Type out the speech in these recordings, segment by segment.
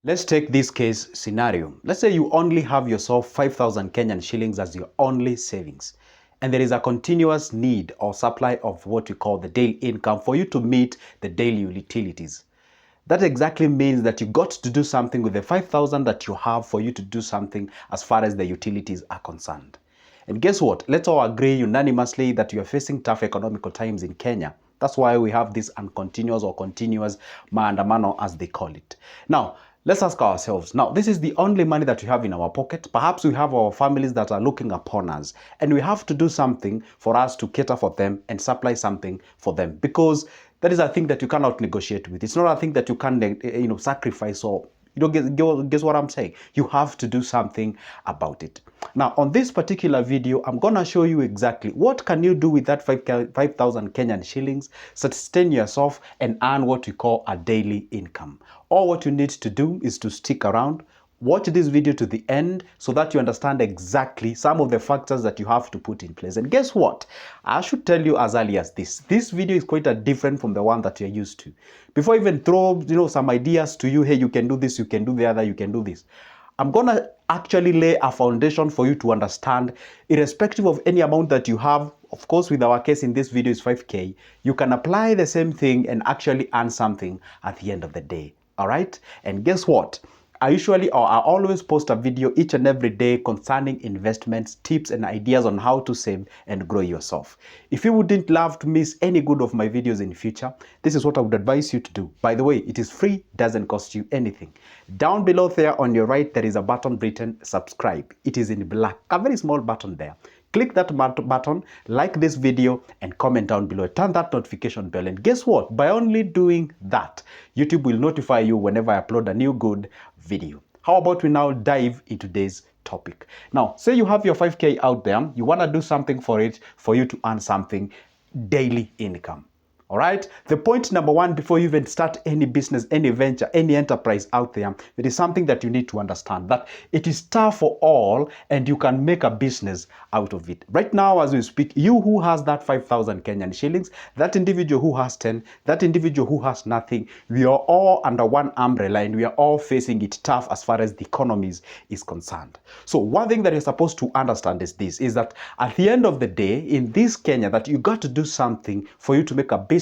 Let's take this case scenario. Let's say you only have yourself 5,000 Kenyan shillings as your only savings. And there is a continuous need or supply of what we call the daily income for you to meet the daily utilities. That exactly means that you got to do something with the 5,000 that you have for you to do something as far as the utilities are concerned. And guess what? Let's all agree unanimously that you are facing tough economical times in Kenya. That's why we have this uncontinuous or continuous maandamano, as they call it. Now, let's ask ourselves, now this is the only money that we have in our pocket. Perhaps we have our families that are looking upon us, and we have to do something for us to cater for them and supply something for them, because that is a thing that you cannot negotiate with. It's not a thing that you can sacrifice, or guess what I'm saying? You have to do something about it. Now, on this particular video, I'm gonna show you exactly what can you do with that 5,000 Kenyan shillings, sustain yourself and earn what we call a daily income. All what you need to do is to stick around, watch this video to the end so that you understand exactly some of the factors that you have to put in place. And guess what? I should tell you as early as this video is quite different from the one that you're used to. Before I even throw some ideas to you, hey, you can do this, you can do the other, you can do this, I'm gonna actually lay a foundation for you to understand, irrespective of any amount that you have. Of course, with our case in this video is 5K, you can apply the same thing and actually earn something at the end of the day. All right? And guess what? I always post a video each and every day concerning investments, tips and ideas on how to save and grow yourself. If you wouldn't love to miss any good of my videos in future, this is what I would advise you to do. By the way, it is free, doesn't cost you anything. Down below there on your right, there is a button written subscribe. It is in black, a very small button there. Click that button, like this video, and comment down below. Turn that notification bell, and guess what? By only doing that, YouTube will notify you whenever I upload a new good video. How about we now dive into today's topic? Now, say you have your 5K out there, you want to do something for it, for you to earn something, daily income. All right. The point number one, before you even start any business, any venture, any enterprise out there, it is something that you need to understand, that it is tough for all and you can make a business out of it. Right now, as we speak, you who has that 5,000 Kenyan shillings, that individual who has 10, that individual who has nothing, we are all under one umbrella and we are all facing it tough as far as the economy is concerned. So one thing that you're supposed to understand is this, is that at the end of the day, in this Kenya, that you got to do something for you to make a business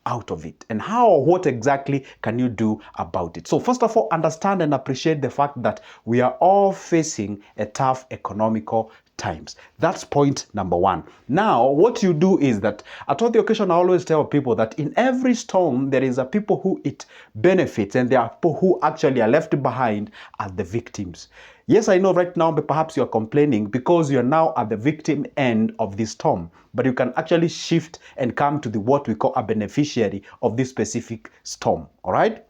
out of it. And how or what exactly can you do about it? So first of all, understand and appreciate the fact that we are all facing a tough economical times. That's point number one. Now, what you do is that at all the occasion, I always tell people that in every storm, there is a people who it benefits and there are people who actually are left behind as the victims. Yes, I know right now, but perhaps you're complaining because you're now at the victim end of this storm, but you can actually shift and come to what we call a beneficiary of this specific storm. All right?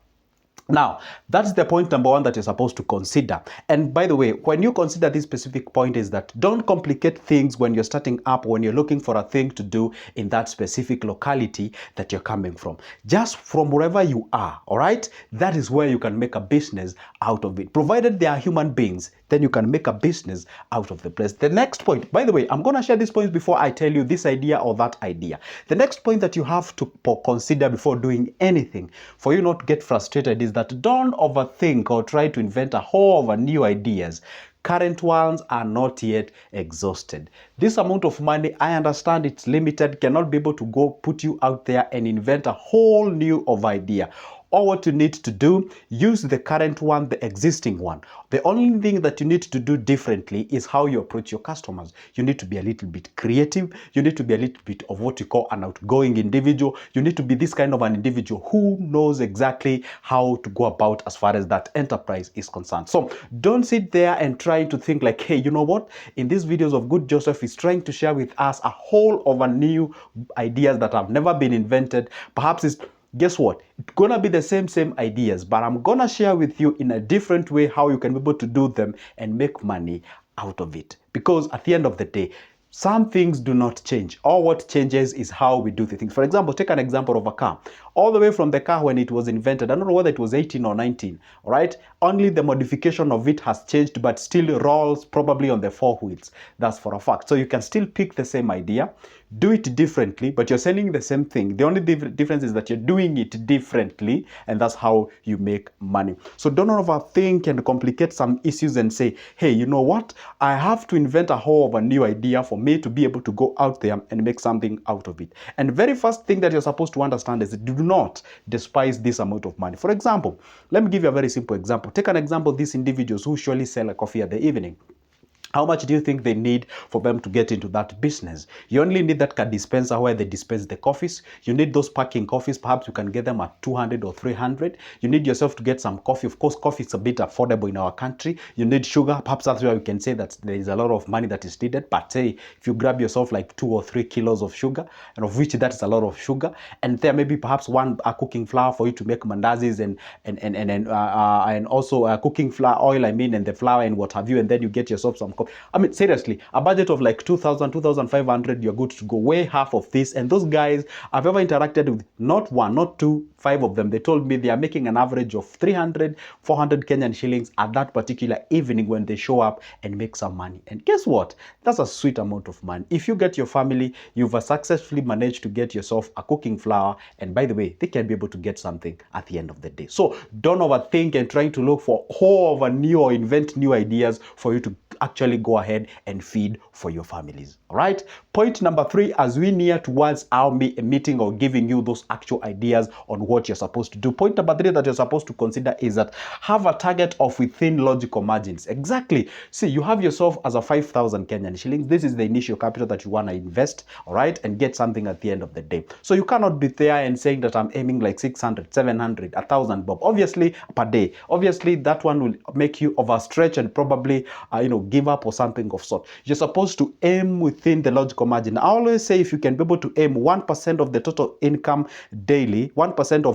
Now, that's the point number one that you're supposed to consider. And by the way, when you consider this specific point, is that don't complicate things when you're starting up, when you're looking for a thing to do in that specific locality that you're coming from. Just from wherever you are, all right? That is where you can make a business out of it. Provided they are human beings, then you can make a business out of the place. The next point, by the way, I'm going to share these points before I tell you this idea or that idea. The next point that you have to consider before doing anything, for you not to get frustrated, is that don't overthink or try to invent a whole of new ideas. Current ones are not yet exhausted. This amount of money, I understand it's limited, cannot be able to go put you out there and invent a whole new of idea. All what you need to do, use the current one, the existing one. The only thing that you need to do differently is how you approach your customers. You need to be a little bit creative. You need to be a little bit of what you call an outgoing individual. You need to be this kind of an individual who knows exactly how to go about as far as that enterprise is concerned. So don't sit there and try to think like, hey, you know what? In these videos of Good Joseph is trying to share with us a whole of a new ideas that have never been invented. Perhaps it's guess what? It's gonna be the same ideas, but I'm gonna share with you in a different way how you can be able to do them and make money out of it. Because at the end of the day, some things do not change. All what changes is how we do the things. For example, take an example of a car. all the way from the car when it was invented. I don't know whether it was 18 or 19, all right? Only the modification of it has changed, but still rolls probably on the 4 wheels. That's for a fact. So you can still pick the same idea, do it differently, but you're selling the same thing. The only difference is that you're doing it differently, and that's how you make money. So don't overthink and complicate some issues and say, hey, you know what? I have to invent a whole of a new idea for me to be able to go out there and make something out of it. And the very first thing that you're supposed to understand is do not despise this amount of money. For example, let me give you a very simple example. Take an example, these individuals who usually sell a coffee at the evening. How much do you think they need for them to get into that business? You only need that card dispenser where they dispense the coffees. You need those packing coffees. Perhaps you can get them at 200 or 300. You need yourself to get some coffee. Of course, coffee is a bit affordable in our country. You need sugar. Perhaps that's why we can say that there is a lot of money that is needed. But say, if you grab yourself like 2 or 3 kilos of sugar, and of which that is a lot of sugar, and there may be perhaps a cooking flour for you to make mandazis and also cooking flour oil, and the flour and what have you, and then you get yourself some coffee. I mean, seriously, a budget of like 2,000, 2,500, you're good to go. Way half of this. And those guys, I've ever interacted with not one, not two, 5 of them. They told me they are making an average of 300, 400 Kenyan shillings at that particular evening when they show up and make some money. And guess what? That's a sweet amount of money. If you get your family, you've successfully managed to get yourself a cooking flour. And by the way, they can be able to get something at the end of the day. So don't overthink and trying to look for whole of a new or invent new ideas for you to actually go ahead and feed for your families. All right. Point number 3, as we near towards our meeting or giving you those actual ideas on what you're supposed to do. Point number 3 that you're supposed to consider is that have a target of within logical margins. Exactly. See, you have yourself as a 5,000 Kenyan shillings. This is the initial capital that you want to invest, all right, and get something at the end of the day. So you cannot be there and saying that I'm aiming like 600, 700, 1,000 bob. Obviously, per day. Obviously, that one will make you overstretch and probably, give up or something of sort. You're supposed to aim within the logical margin. I always say if you can be able to aim 1% of the total income daily, 1%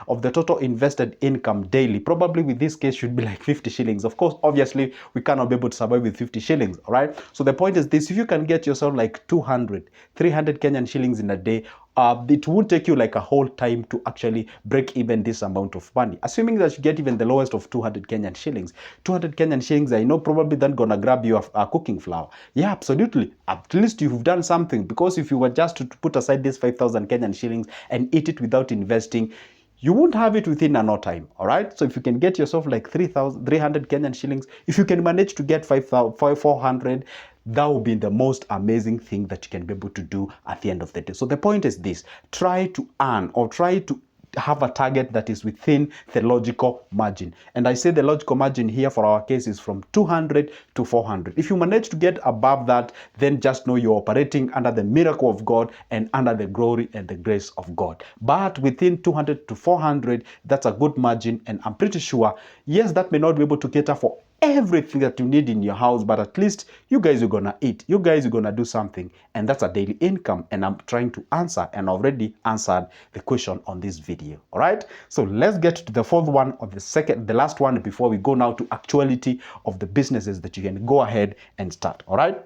of the total invested income daily, probably with this case should be like 50 shillings. Of course, obviously, we cannot be able to survive with 50 shillings, all right? So the point is this, if you can get yourself like 200, 300 Kenyan shillings in a day, it won't take you like a whole time to actually break even this amount of money. Assuming that you get even the lowest of 200 Kenyan shillings. 200 Kenyan shillings, I know probably then gonna grab you a cooking flour. Yeah, absolutely. At least you've done something, because if you were just to put aside this 5,000 Kenyan shillings and eat it without investing, you won't have it within no time, all right? So if you can get yourself like 300 Kenyan shillings, if you can manage to get 400, that will be the most amazing thing that you can be able to do at the end of the day. So the point is this, try to earn or try to have a target that is within the logical margin. And I say the logical margin here for our case is from 200 to 400. If you manage to get above that, then just know you're operating under the miracle of God and under the glory and the grace of God. But within 200 to 400, that's a good margin. And I'm pretty sure, yes, that may not be able to cater for everything that you need in your house, but at least you guys are gonna eat, you guys are gonna do something, and that's a daily income. And I'm trying to answer and already answered the question on this video. All right, so let's get to the fourth one of the last one before we go now to actuality of the businesses that you can go ahead and start. All right,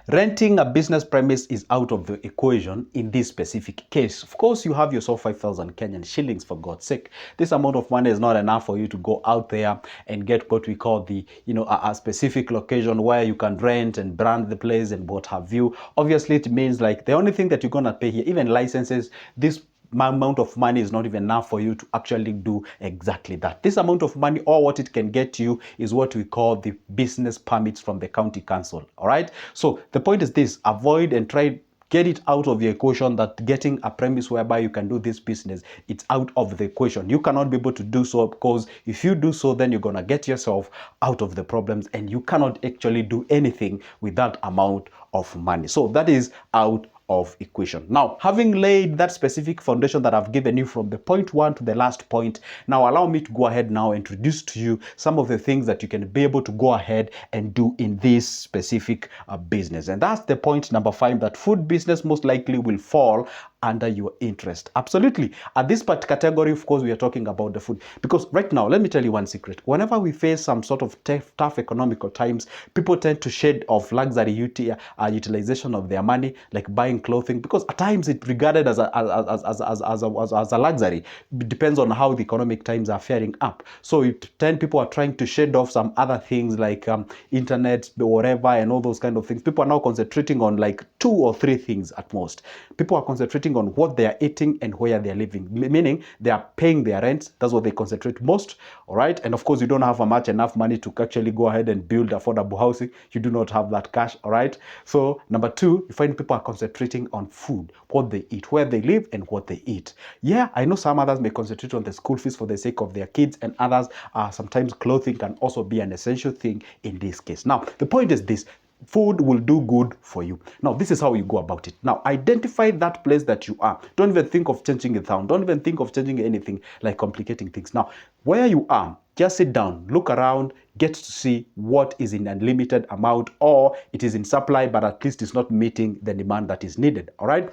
renting a business premise is out of the equation in this specific case. Of course, you have yourself 5,000 Kenyan shillings, for God's sake. This amount of money is not enough for you to go out there and get what we call the, a specific location where you can rent and brand the place and what have you. Obviously, it means like the only thing that you're gonna pay here, even licenses, this amount of money is not even enough for you to actually do exactly that. This amount of money, or what it can get you, is what we call the business permits from the county council. All right, so the point is this, avoid and try get it out of the equation that getting a premise whereby you can do this business, it's out of the equation. You cannot be able to do so, because if you do so, then you're gonna get yourself out of the problems and you cannot actually do anything with that amount of money. So that is out of equation. Now, having laid that specific foundation that I've given you from the point 1 to the last point, now allow me to go ahead now and introduce to you some of the things that you can be able to go ahead and do in this specific business. And that's the point number 5, that food business most likely will fall under your interest. Absolutely. At this part category, of course, we are talking about the food. Because right now, let me tell you one secret. Whenever we face some sort of tough economical times, people tend to shed of luxury utilization of their money, like buying clothing, because at times it's regarded as a luxury. It depends on how the economic times are faring up. So people are trying to shed off some other things like internet, whatever, and all those kind of things. People are now concentrating on like 2 or 3 things at most. People are concentrating on what they are eating and where they are living, meaning they are paying their rent. That's what they concentrate most. All right. And of course, you don't have enough money to actually go ahead and build affordable housing. You do not have that cash. All right. So number 2, you find people are concentrating on food, what they eat, where they live, and what they eat. Yeah, I know some others may concentrate on the school fees for the sake of their kids, and others sometimes clothing can also be an essential thing in this case. Now, the point is this: food will do good for you. Now, this is how you go about it. Now, identify that place that you are. Don't even think of changing a town. Don't even think of changing anything like complicating things. Now, where you are, just sit down, look around, get to see what is in unlimited amount, or it is in supply, but at least it's not meeting the demand that is needed. All right.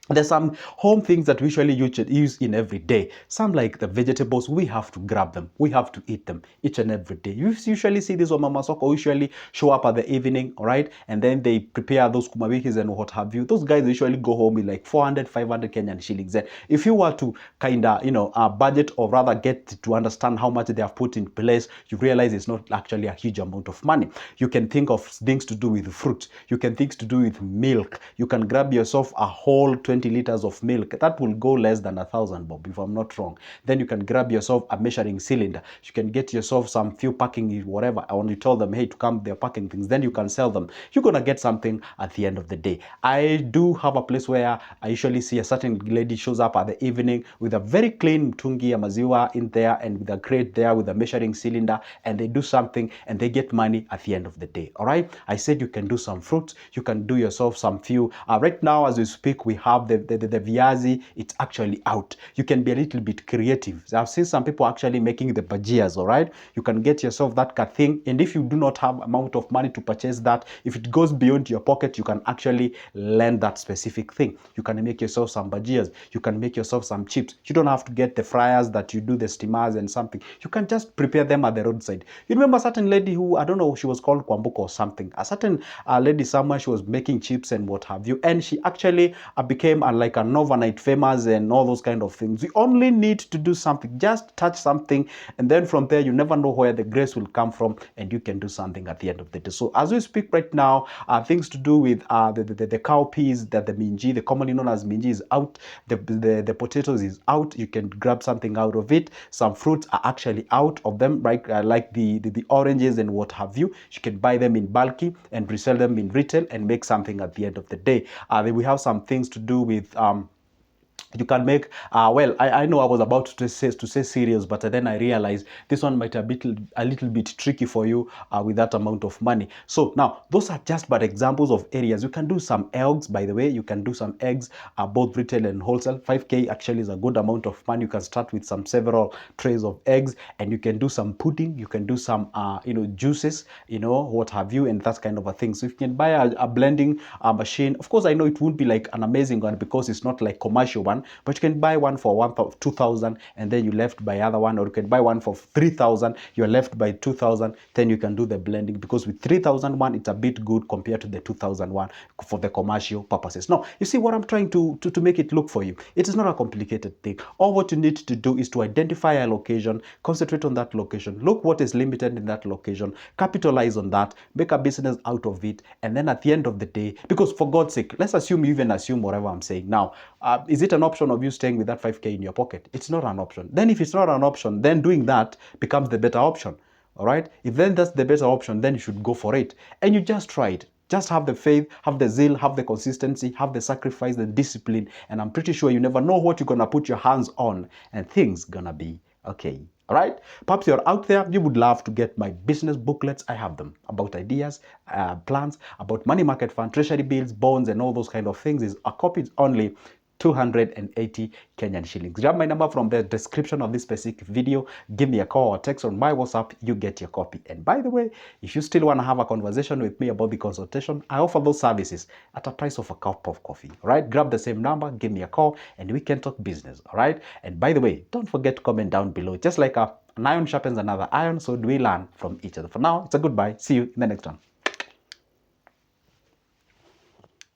There's some home things that we usually use in every day. Some like the vegetables, we have to grab them. We have to eat them each and every day. You usually see this on Mama Soko usually show up at the evening, all right? And then they prepare those kumawikis and what have you. Those guys usually go home with like 400, 500 Kenyan shillings. And if you were to kind of, budget, or rather get to understand how much they have put in place, you realize it's not actually a huge amount of money. You can think of things to do with fruit. You can things to do with milk. You can grab yourself a whole 20 liters of milk. That will go less than 1,000 bob, if I'm not wrong. Then you can grab yourself a measuring cylinder. You can get yourself some few packing, whatever. And you tell them, hey, to come, they're packing things. Then you can sell them. You're going to get something at the end of the day. I do have a place where I usually see a certain lady shows up at the evening with a very clean mtungi ya maziwa in there and with a crate there with a measuring cylinder, and they do something and they get money at the end of the day. All right. I said you can do some fruits. You can do yourself some few. Right now, as we speak, we have the viazi. It's actually out. You can be a little bit creative. I've seen some people actually making the bajias. All right. You can get yourself that thing. And if you do not have amount of money to purchase that, if it goes beyond your pocket, you can actually lend that specific thing. You can make yourself some bajias. You can make yourself some chips. You don't have to get the fryers that you do the steamers and something. You can just prepare them at the roadside. You remember a certain lady who, I don't know, she was called Kwambuko or something. A certain lady somewhere, she was making chips and what have you. And she actually became like an overnight famous and all those kind of things. You only need to do something. Just touch something. And then from there, you never know where the grace will come from. And you can do something at the end of the day. So as we speak right now, things to do with the cowpeas, that the minji, the commonly known as minji, is out. The potatoes is out. You can grab something out of it. Some fruits are actually out of them, right? Like the oranges and what have you. You can buy them in bulky and resell them in retail and make something at the end of the day. Then we have some things to do with you can make well, I know I was about to say cereals, but then I realized this one might be a little bit tricky for you with that amount of money. So now those are just but examples of areas. You can do some eggs, by the way. You can do some eggs, both retail and wholesale. 5k actually is a good amount of money. You can start with some several trays of eggs, and you can do some pudding. You can do some juices, what have you, and that kind of a thing. So if you can buy a blending machine, of course I know it won't be like an amazing one because it's not like commercial one, but you can buy one for 2,000 and then you left by other one, or you can buy one for 3,000, you're left by 2,000, then you can do the blending, because with 3,001 it's a bit good compared to the 2,001 for the commercial purposes. Now, you see what I'm trying to make it look for you. It is not a complicated thing. All what you need to do is to identify a location, concentrate on that location, look what is limited in that location, capitalize on that, make a business out of it, and then at the end of the day, because for God's sake, let's assume you even assume whatever I'm saying now, is it an option of you staying with that 5k in your pocket? It's not an option. Then if it's not an option, then doing that becomes the better option. All right. If then that's the better option, then you should go for it. And you just try it. Just have the faith, have the zeal, have the consistency, have the sacrifice, the discipline. And I'm pretty sure you never know what you're going to put your hands on, and things gonna be okay. All right. Perhaps you're out there, you would love to get my business booklets. I have them about ideas, plans, about money market fund, treasury bills, bonds, and all those kind of things. Is a copy only 280 Kenyan shillings. Grab my number from the description of this specific video. Give me a call or text on my WhatsApp. You get your copy. And by the way, if you still want to have a conversation with me about the consultation, I offer those services at a price of a cup of coffee. All right, grab the same number, give me a call, and we can talk business. All right, and by the way, don't forget to comment down below. Just like an iron sharpens another iron, so do we learn from each other. For now, it's a goodbye. See you in the next one.